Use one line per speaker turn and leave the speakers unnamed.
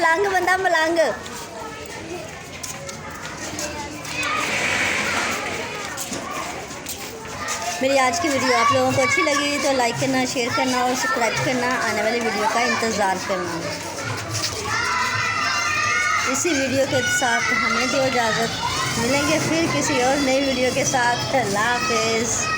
मलंग बंदा मलंग। मेरी आज की वीडियो आप लोगों को अच्छी लगी तो लाइक करना, शेयर करना और सब्सक्राइब करना। आने वाली वीडियो का इंतज़ार करना। इसी वीडियो के साथ हमें दो इजाज़त, मिलेंगे फिर किसी और नई वीडियो के साथ। अल्लाह हाफ़िज़।